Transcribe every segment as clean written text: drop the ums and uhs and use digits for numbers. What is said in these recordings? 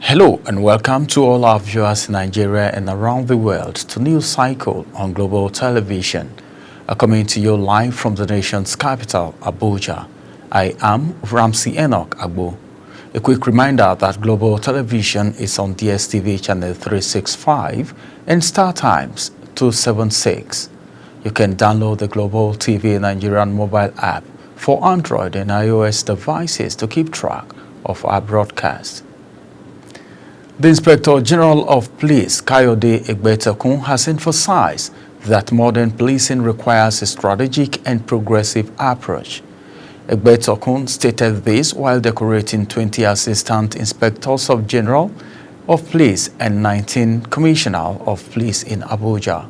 Hello and welcome to all our viewers in Nigeria and around the world to News Cycle on Global Television. Coming to you live from the nation's capital, Abuja. I am Ramsey Enoch Agbo. A quick reminder that Global Television is on DSTV channel 365 and Star Times 276. You can download the Global TV Nigerian mobile app for Android and iOS devices to keep track of our broadcast. The Inspector General of Police, Kayode Egbetekun, has emphasized that modern policing requires a strategic and progressive approach. Egbetekun stated this while decorating 20 Assistant Inspectors of General of Police and 19 Commissioner of Police in Abuja.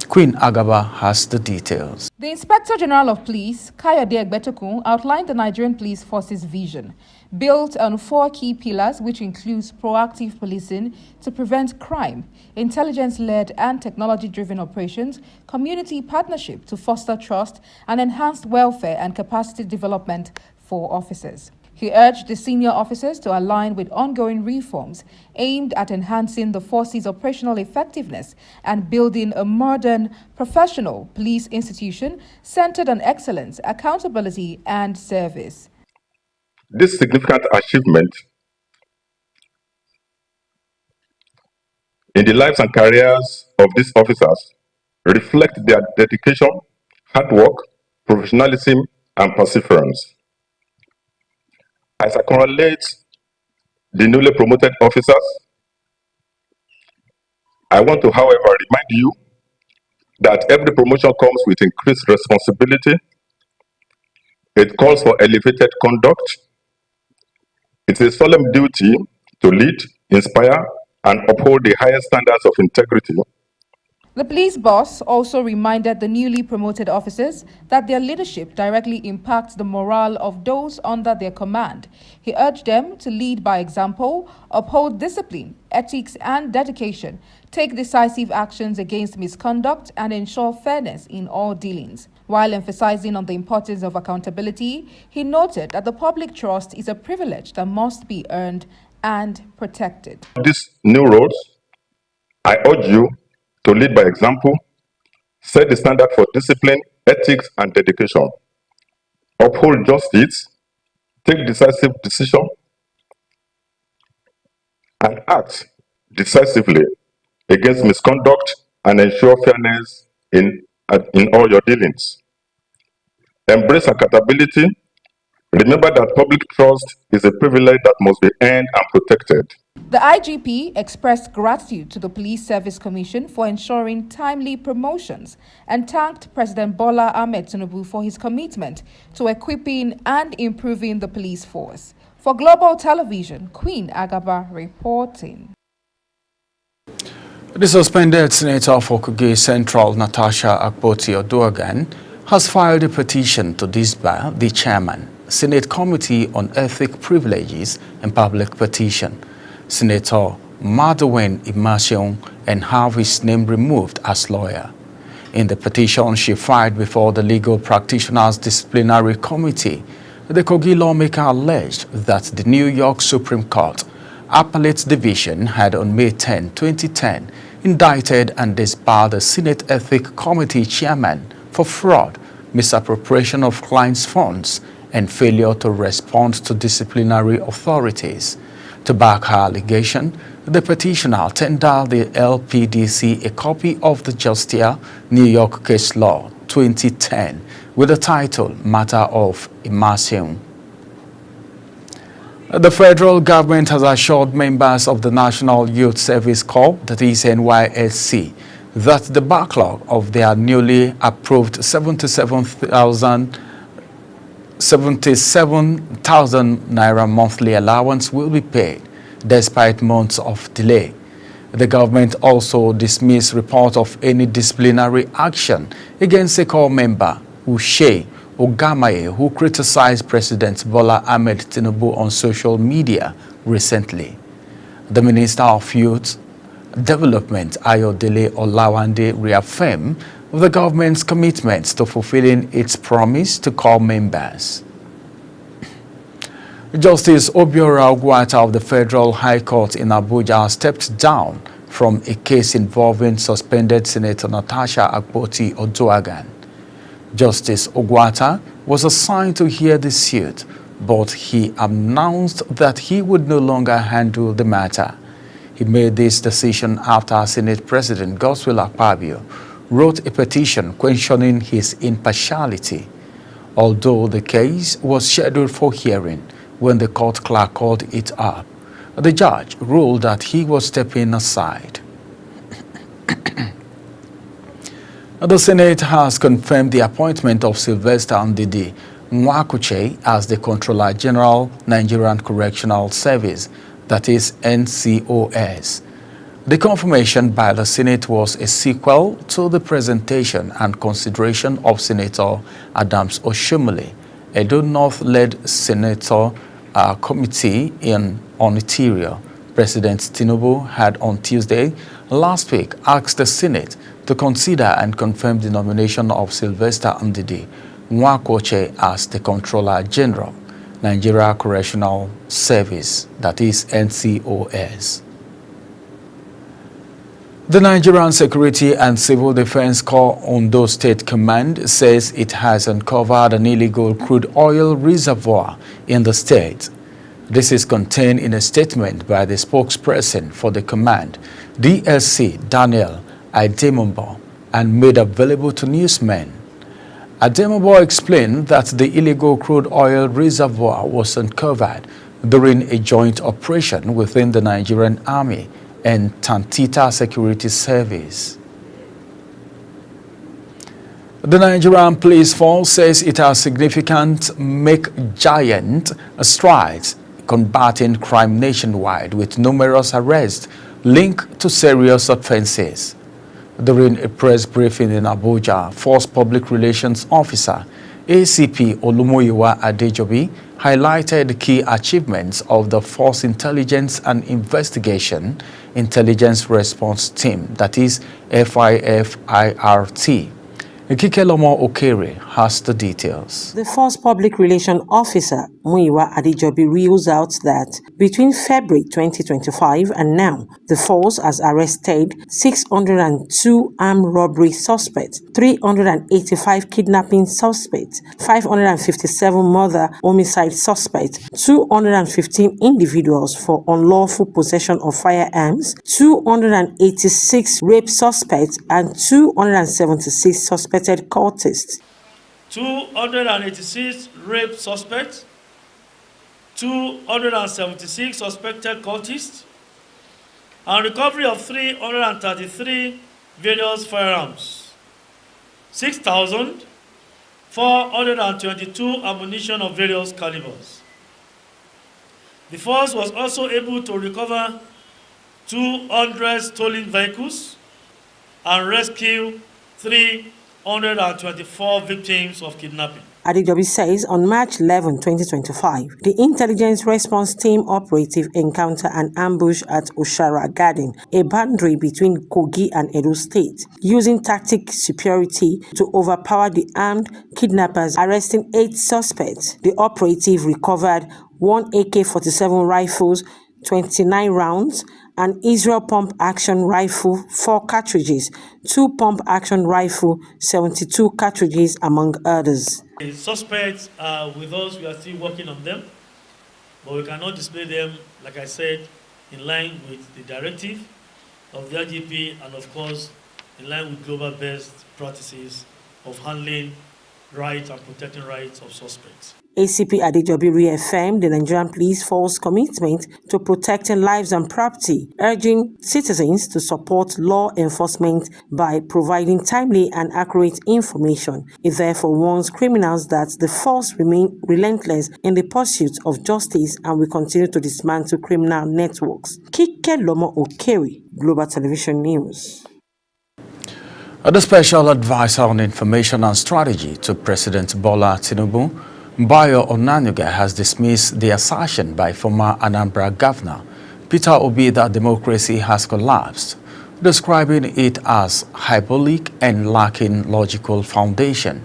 Queen Agaba has the details. The Inspector General of Police, Kayode Egbetekun, outlined the Nigerian Police Force's vision, built on 4 key pillars, which includes proactive policing to prevent crime, intelligence-led and technology-driven operations, community partnership to foster trust, and enhanced welfare and capacity development for officers. He urged the senior officers to align with ongoing reforms aimed at enhancing the force's operational effectiveness and building a modern, professional police institution centered on excellence, accountability, and service. This significant achievement in the lives and careers of these officers reflect their dedication, hard work, professionalism, and perseverance. As I congratulate the newly promoted officers, I want to, however, remind you that every promotion comes with increased responsibility. It calls for elevated conduct. It's a solemn duty to lead, inspire, and uphold the highest standards of integrity. The police boss also reminded the newly promoted officers that their leadership directly impacts the morale of those under their command. He urged them to lead by example, uphold discipline, ethics, and dedication, take decisive actions against misconduct, and ensure fairness in all dealings. While emphasizing on the importance of accountability, he noted that the public trust is a privilege that must be earned and protected. These new roles, I urge you to lead by example, set the standard for discipline, ethics, and dedication. Uphold justice, take decisive decisions, and act decisively against misconduct and ensure fairness in all your dealings. Embrace accountability. Remember that public trust is a privilege that must be earned and protected. The IGP expressed gratitude to the Police Service Commission for ensuring timely promotions and thanked President Bola Ahmed Tinubu for his commitment to equipping and improving the police force. For Global Television, Queen Agaba reporting. The suspended Senator for Kogi Central, Natasha Akpoti-Oduogan, has filed a petition to disbar the chairman, Senate Committee on Ethnic Privileges and Public Petition, Senator Madeleine Immersion, and have his name removed as lawyer. In the petition she filed before the Legal Practitioners Disciplinary Committee, the Kogi lawmaker alleged that the New York Supreme Court Appellate Division had on May 10, 2010, indicted and disbarred the Senate Ethics Committee chairman for fraud, misappropriation of clients' funds, and failure to respond to disciplinary authorities. To back her allegation, the petitioner tendered the LPDC a copy of the Justia New York Case Law 2010 with the title Matter of Immersion. The federal government has assured members of the National Youth Service Corps, that is NYSC, that the backlog of their newly approved 77,000 Naira monthly allowance will be paid despite months of delay. The government also dismissed report of any disciplinary action against a corps member, Uche Ogamaye, who criticized President Bola Ahmed Tinubu on social media recently. The Minister of Youth Development, Ayodele Olawande, reaffirmed the government's commitment to fulfilling its promise to corps members. Justice Obiora Ogwata of the Federal High Court in Abuja stepped down from a case involving suspended Senator Natasha Akpoti-Oduaghan. Justice Ogwata was assigned to hear the suit, but he announced that he would no longer handle the matter. He made this decision after Senate President Godswill Akpabio wrote a petition questioning his impartiality. Although the case was scheduled for hearing when the court clerk called it up, the judge ruled that he was stepping aside. The Senate has confirmed the appointment of Sylvester Ndidi Nwakuche as the Controller General, Nigerian Correctional Service, that is NCOS. The confirmation by the Senate was a sequel to the presentation and consideration of Senator Adams Oshomole, Edo North-led Senator Committee on Interior. President Tinubu had on Tuesday last week asked the Senate to consider and confirm the nomination of Sylvester Ndidi Nwakuche as the Controller General, Nigeria Correctional Service, that is NCOS. The Nigerian Security and Civil Defense Corps Ondo State Command says it has uncovered an illegal crude oil reservoir in the state. This is contained in a statement by the spokesperson for the command, DSC Daniel Ademombo, and made available to newsmen. Ademombo explained that the illegal crude oil reservoir was uncovered during a joint operation within the Nigerian Army and Tantita Security Service. The Nigerian Police Force says it has make giant strides combating crime nationwide with numerous arrests linked to serious offenses. During a press briefing in Abuja, Force Public Relations Officer ACP Olumoyiwa Adejobi highlighted key achievements of the Force Intelligence and Investigation Intelligence Response Team, that is FIFIRT. Kikelomo Okere has the details. The Force Public Relations Officer, Muyiwa Adejobi, reels out that between February 2025 and now, the force has arrested 602 armed robbery suspects, 385 kidnapping suspects, 557 murder homicide suspects, 215 individuals for unlawful possession of firearms, 286 rape suspects, and 276 suspected cultists. 286 rape suspects, 276 suspected cultists, and recovery of 333 various firearms, 6,422 ammunition of various calibers. The force was also able to recover 200 stolen vehicles and rescue 324 victims of kidnapping. Adejobi says on March 11, 2025, the Intelligence Response Team operative encountered an ambush at Oshara Garden, a boundary between Kogi and Edo State, using tactic superiority to overpower the armed kidnappers, arresting 8 suspects. The operative recovered 1 AK-47 rifles, 29 rounds, an Israel pump-action rifle, 4 cartridges, 2 pump-action rifle, 72 cartridges, among others. The suspects are with us. We are still working on them, but we cannot display them, like I said, in line with the directive of the IGP and, of course, in line with global best practices of handling rights and protecting rights of suspects. ACP Adejobi reaffirmed the Nigerian Police Force commitment to protecting lives and property, urging citizens to support law enforcement by providing timely and accurate information. It therefore warns criminals that the force remain relentless in the pursuit of justice and will continue to dismantle criminal networks. Kikelomo Okere, Global Television News. The Special Advisor on Information and Strategy to President Bola Tinubu, Bayo Onanuga, has dismissed the assertion by former Anambra Governor Peter Obi that democracy has collapsed, describing it as hyperbolic and lacking logical foundation.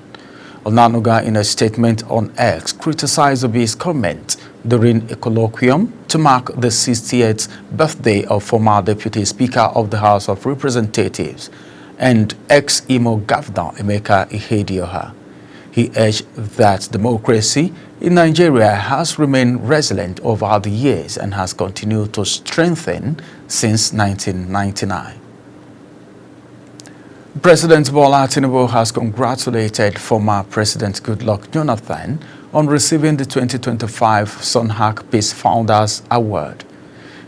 Onanuga, in a statement on X, criticized Obi's comment during a colloquium to mark the 68th birthday of former Deputy Speaker of the House of Representatives and ex-Imo Governor Emeka Ihedioha. He urged that democracy in Nigeria has remained resilient over the years and has continued to strengthen since 1999. President Bola Tinubu has congratulated former President Goodluck Jonathan on receiving the 2025 Sonhak Peace Founders Award.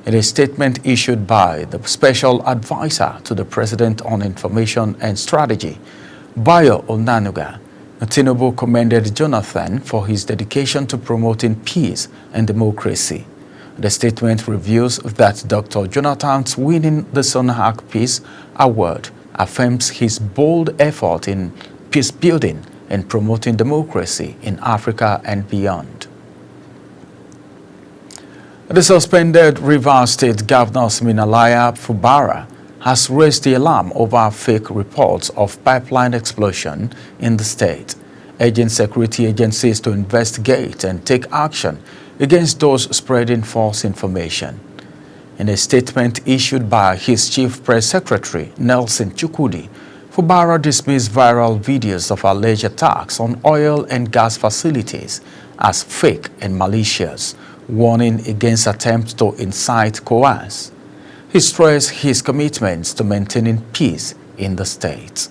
In a statement issued by the Special Advisor to the President on Information and Strategy, Bayo Onanuga, Tinubu commended Jonathan for his dedication to promoting peace and democracy. The statement reveals that Dr. Jonathan's winning the Sonhak Peace Award affirms his bold effort in peace building and promoting democracy in Africa and beyond. The suspended Rivers State Governor Siminalaya Fubara has raised the alarm over fake reports of pipeline explosion in the state, urging security agencies to investigate and take action against those spreading false information. In a statement issued by his chief press secretary, Nelson Chukudi, Fubara dismissed viral videos of alleged attacks on oil and gas facilities as fake and malicious, warning against attempts to incite coerce. He stressed his commitments to maintaining peace in the state.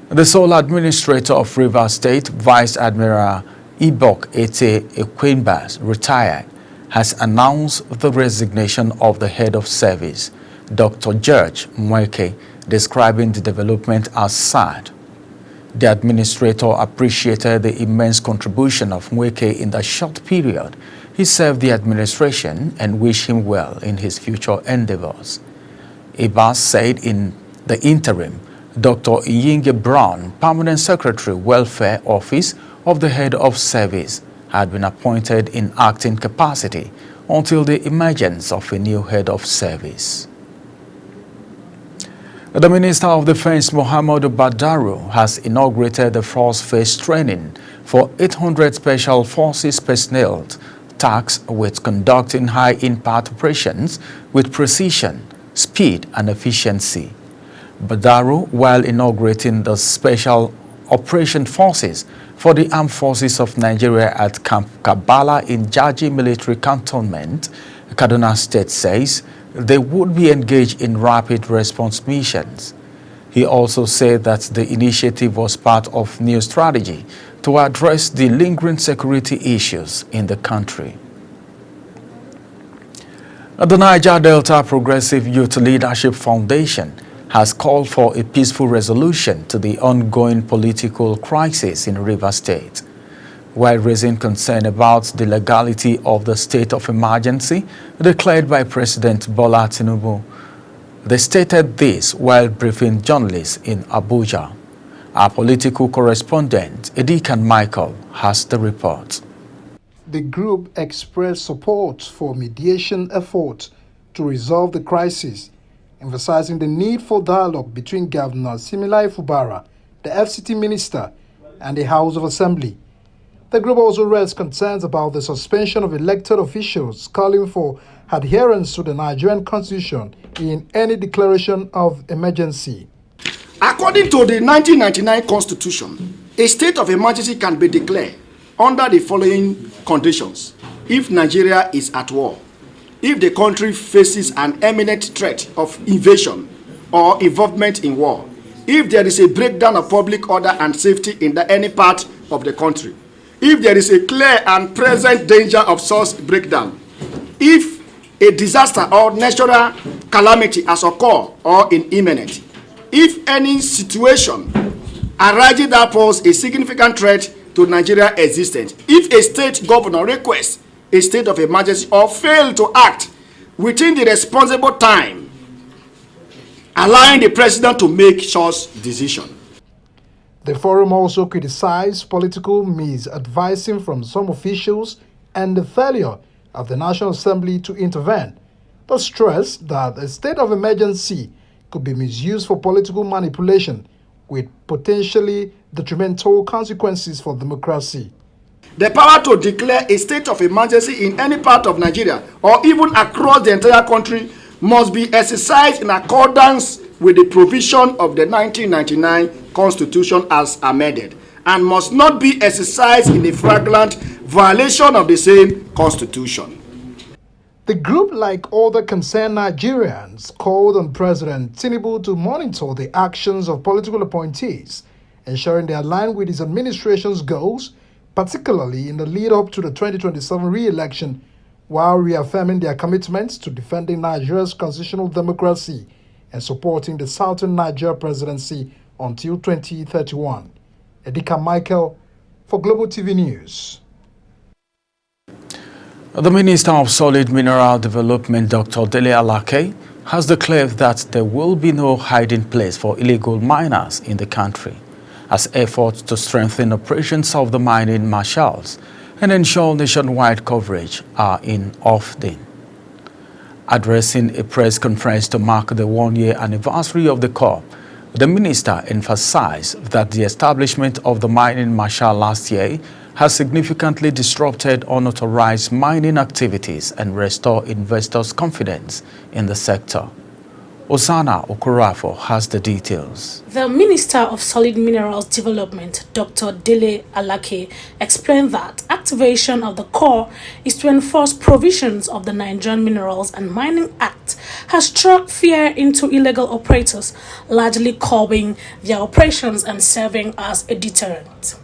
The sole administrator of Rivers State, Vice Admiral Ibok Ete Ekwembas, retired, has announced the resignation of the head of service, Dr. George Mweke, describing the development as sad. The administrator appreciated the immense contribution of Mweke in the short period he served the administration and wished him well in his future endeavors. Ibas said in the interim, Dr. Iyinge Brown, Permanent Secretary, Welfare Office of the Head of Service, had been appointed in acting capacity until the emergence of a new Head of Service. The Minister of Defense, Muhammadu Badaru, has inaugurated the first phase training for 800 Special Forces personnel tasked with conducting high-impact operations with precision, speed, and efficiency. Badaru, while inaugurating the Special Operation Forces for the Armed Forces of Nigeria at Camp Kabala in Jaji Military Cantonment, Kaduna State, says they would be engaged in rapid response missions. He also said that the initiative was part of new strategy to address the lingering security issues in the country. The Niger Delta Progressive Youth Leadership Foundation has called for a peaceful resolution to the ongoing political crisis in Rivers State. While raising concern about the legality of the state of emergency declared by President Bola Tinubu, they stated this while briefing journalists in Abuja. Our political correspondent, Edikan Michael, has the report. The group expressed support for mediation efforts to resolve the crisis, emphasizing the need for dialogue between Governor Siminalaya Fubara, the FCT Minister, and the House of Assembly. The group also raised concerns about the suspension of elected officials, calling for adherence to the Nigerian Constitution in any declaration of emergency. According to the 1999 Constitution, a state of emergency can be declared under the following conditions: if Nigeria is at war, if the country faces an imminent threat of invasion or involvement in war, if there is a breakdown of public order and safety in any part of the country, if there is a clear and present danger of such breakdown, if a disaster or natural calamity has occurred or is imminent, if any situation arising that poses a significant threat to Nigeria's existence, if a state governor requests a state of emergency or fail to act within the responsible time, allowing the president to make such decision. The forum also criticized political misadvising from some officials and the failure of the National Assembly to intervene, but stressed that a state of emergency could be misused for political manipulation with potentially detrimental consequences for democracy. The power to declare a state of emergency in any part of Nigeria or even across the entire country must be exercised in accordance with the provision of the 1999 Constitution as amended, and must not be exercised in a flagrant violation of the same Constitution. The group, like other concerned Nigerians, called on President Tinubu to monitor the actions of political appointees, ensuring they align with his administration's goals, particularly in the lead-up to the 2027 re-election, while reaffirming their commitments to defending Nigeria's constitutional democracy and supporting the Southern Nigeria presidency until 2031. Edika Michael for Global TV News. The Minister of Solid Mineral Development, Dr. Dele Alake, has declared that there will be no hiding place for illegal miners in the country, as efforts to strengthen operations of the mining marshals and ensure nationwide coverage are in offering. Addressing a press conference to mark the one-year anniversary of the Corps, the minister emphasized that the establishment of the mining marshal last year has significantly disrupted unauthorized mining activities and restored investors' confidence in the sector. Osana Okorafo has the details. The Minister of Solid Minerals Development, Dr. Dele Alake, explained that activation of the Corps is to enforce provisions of the Nigerian Minerals and Mining Act has struck fear into illegal operators, largely curbing their operations and serving as a deterrent.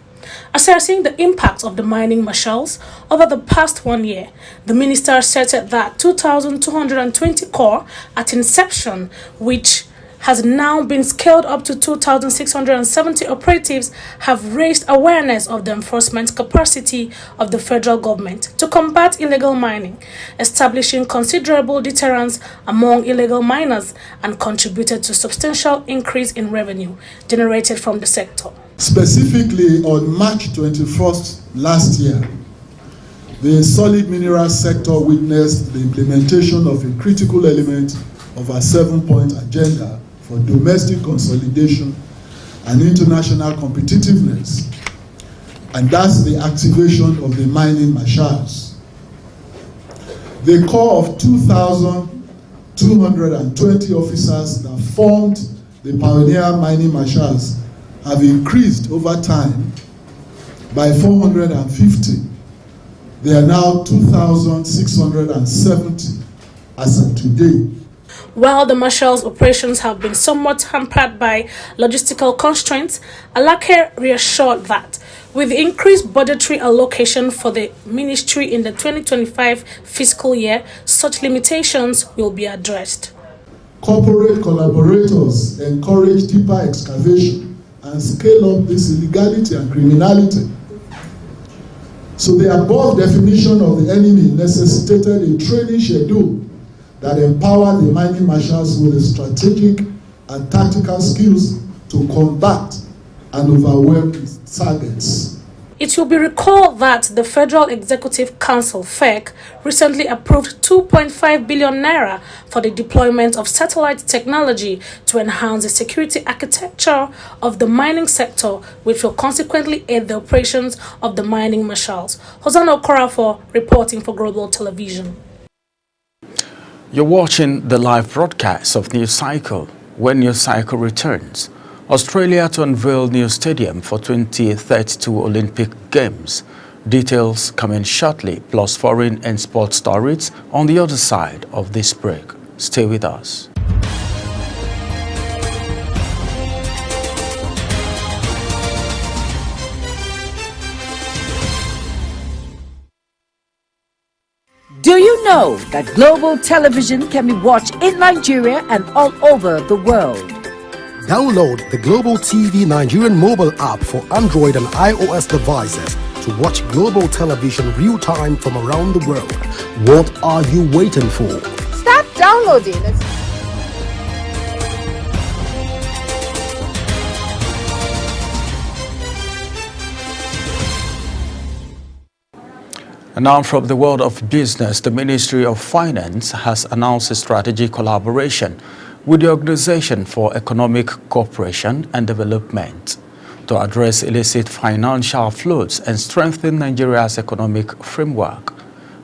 Assessing the impact of the mining marshals over the past 1 year, the minister stated that 2,220 corps at inception, which has now been scaled up to 2,670 operatives, have raised awareness of the enforcement capacity of the federal government to combat illegal mining, establishing considerable deterrence among illegal miners, and contributed to substantial increase in revenue generated from the sector. Specifically, on March 21st last year, the solid mineral sector witnessed the implementation of a critical element of our 7-point agenda for domestic consolidation and international competitiveness, and that's the activation of the mining marshals. The core of 2,220 officers that formed the pioneer mining marshals have increased over time by 450. They are now 2,670 as of today. While the marshals' operations have been somewhat hampered by logistical constraints, Alake reassured that with the increased budgetary allocation for the ministry in the 2025 fiscal year, such limitations will be addressed. Corporate collaborators encourage deeper excavation and scale up this illegality and criminality. So the above definition of the enemy necessitated a training schedule that empowered the mining marshals with the strategic and tactical skills to combat and overwhelm its targets. It will be recalled that the Federal Executive Council, FEC, recently approved 2.5 billion naira for the deployment of satellite technology to enhance the security architecture of the mining sector, which will consequently aid the operations of the mining marshals. Hosanna Okorafo reporting for Global Television. You're watching the live broadcast of News Cycle. When News Cycle returns, Australia to unveil new stadium for 2032 Olympic Games. Details coming shortly, plus foreign and sports stories on the other side of this break. Stay with us. Do you know that Global Television can be watched in Nigeria and all over the world? Download the Global TV Nigerian mobile app for Android and iOS devices to watch Global Television real-time from around the world. What are you waiting for? Start downloading. And now from the world of business, the Ministry of Finance has announced a strategic collaboration with the Organization for Economic Cooperation and Development. to address illicit financial flows and strengthen Nigeria's economic framework.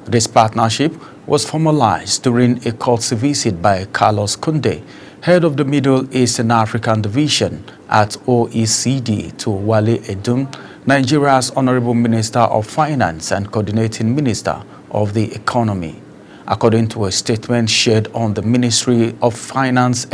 This partnership was formalized during a courtesy visit by Carlos Kunde, head of the Middle East and African Division at OECD, to Wale Edun, Nigeria's Honorable Minister of Finance and Coordinating Minister of the Economy. According to a statement shared on the Ministry of Finance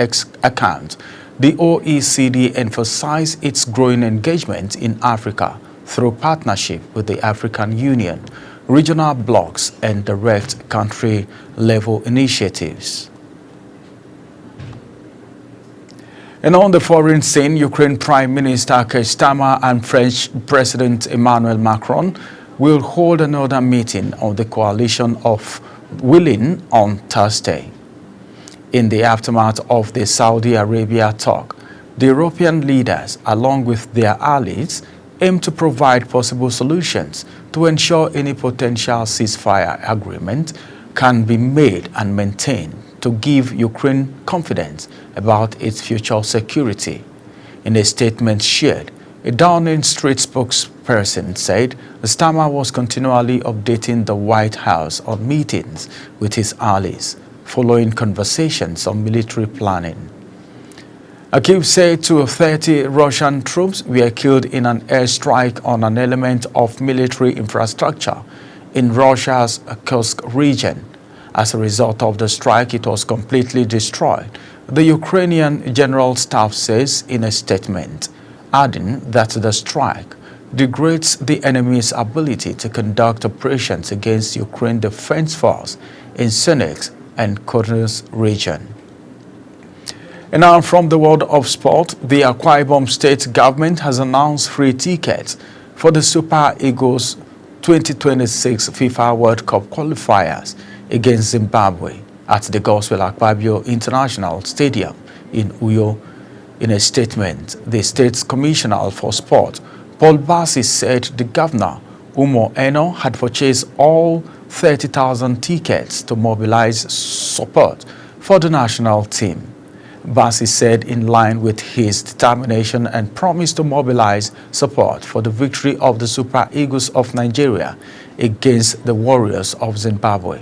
account, the OECD emphasized its growing engagement in Africa through partnership with the African Union, regional blocs, and direct country-level initiatives. And on the foreign scene, Ukraine Prime Minister Keir Starmer and French President Emmanuel Macron will hold another meeting of the coalition of willing on Thursday. In the aftermath of the Saudi Arabia talk, the European leaders, along with their allies, aim to provide possible solutions to ensure any potential ceasefire agreement can be made and maintained to give Ukraine confidence about its future security. In a statement shared, a Downing Street spokesperson said Starmer was continually updating the White House on meetings with his allies, following conversations on military planning. Kyiv said 30 Russian troops were killed in an airstrike on an element of military infrastructure in Russia's Kursk region. As a result of the strike, it was completely destroyed, the Ukrainian General Staff says in a statement, adding that the strike degrades the enemy's ability to conduct operations against Ukraine Defense Force in Donetsk and Kursk region. And now from the world of sport, the Akwa Ibom state government has announced free tickets for the Super Eagles 2026 FIFA World Cup qualifiers against Zimbabwe at the Godswill Akpabio International Stadium in Uyo. In a statement, the state's commissioner for sport, Paul Bassi, said the governor, Umo Eno, had purchased all 30,000 tickets to mobilize support for the national team. Bassi said in line with his determination and promise to mobilize support for the victory of the Super Eagles of Nigeria against the Warriors of Zimbabwe.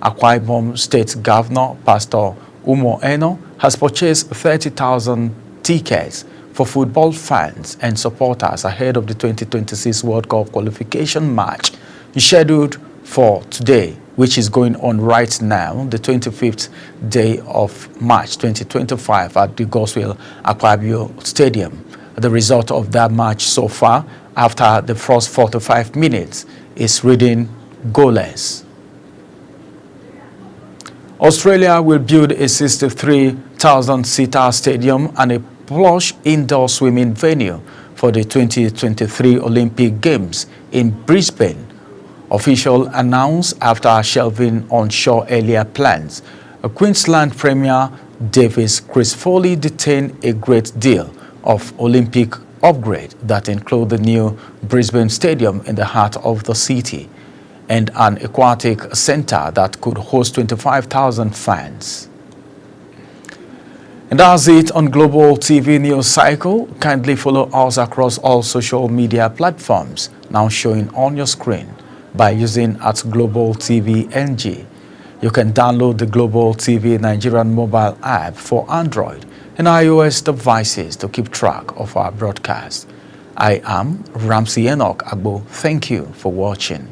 Akwa Ibom State Governor Pastor Umo Eno has purchased 30,000 tickets for football fans and supporters ahead of the 2026 World Cup qualification match scheduled for today, which is going on right now, the 25th day of March 2025 at the Godswill Akpabio Stadium. The result of that match so far, after the first 45 minutes, is reading goalless. Australia will build a 63,000-seater stadium and a plush indoor swimming venue for the 2023 Olympic Games in Brisbane. Official announced after shelving onshore earlier plans. Queensland Premier Davis Chris Foley detained a great deal of Olympic upgrade that include the new Brisbane Stadium in the heart of the city and an aquatic center that could host 25,000 fans. And that's it on Global TV News Cycle. Kindly follow us across all social media platforms now showing on your screen by using @Global TV NG. You can download the Global TV Nigerian mobile app for Android and iOS devices to keep track of our broadcast. I am Ramsey Enoch Agbo. Thank you for watching.